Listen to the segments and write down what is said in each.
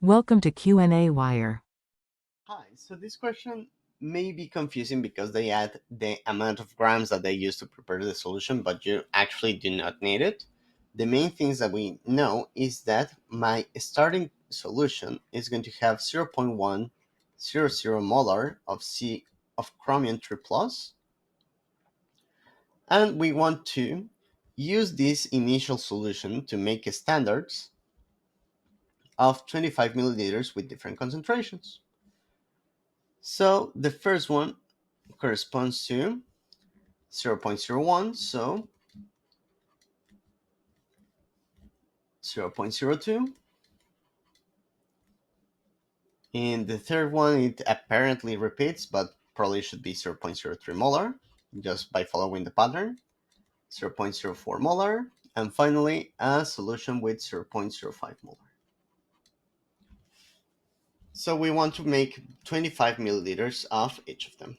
Welcome to qnawire. Hi, so this question may be confusing because they add the amount of grams that they use to prepare the solution, but you actually do not need it. The main things that we know is that my starting solution is going to have 0.100 molar of C of chromium 3 plus, and we want to use this initial solution to make standards of 25 milliliters with different concentrations. So the first one corresponds to 0.01, so 0.02. In the third one, it apparently repeats, but probably should be 0.03 molar, just by following the pattern. 0.04 molar, and finally a solution with 0.05 molar. So we want to make 25 milliliters of each of them.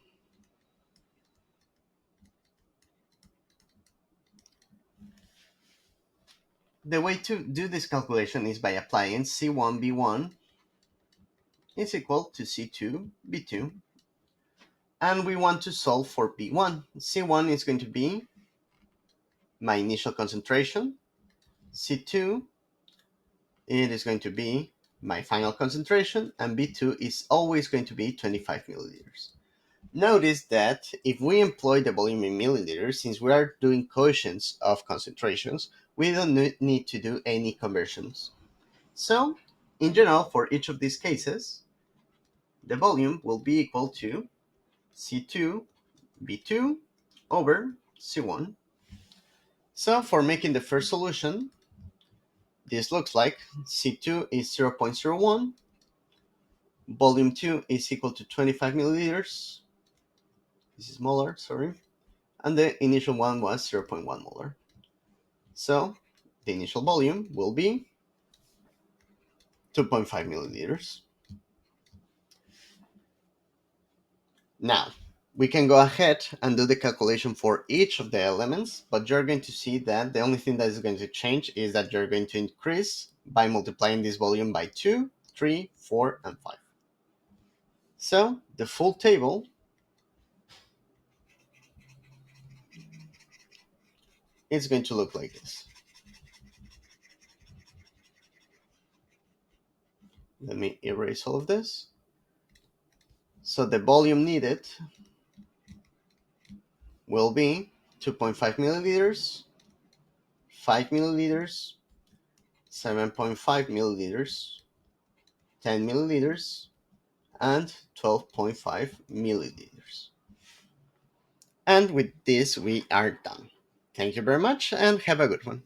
The way to do this calculation is by applying C1B1 is equal to C2B2, and we want to solve for B1. C1 is going to be my initial concentration. C2, it is going to be my final concentration, and B2 is always going to be 25 milliliters. Notice that if we employ the volume in milliliters, since we are doing coefficients of concentrations, we don't need to do any conversions. So, in general, for each of these cases, the volume will be equal to C2 B2 over C1. So, for making the first solution, this looks like C2 is 0.01, volume 2 is equal to 25 milliliters. This is molar, sorry. And the initial one was 0.1 molar. So the initial volume will be 2.5 milliliters. Now, we can go ahead and do the calculation for each of the elements, but you're going to see that the only thing that is going to change is that you're going to increase by multiplying this volume by 2, 3, 4, and 5. So the full table is going to look like this. Let me erase all of this. So the volume needed will be 2.5 milliliters, 5 milliliters, 7.5 milliliters, 10 milliliters, and 12.5 milliliters. And with this, we are done. Thank you very much and have a good one.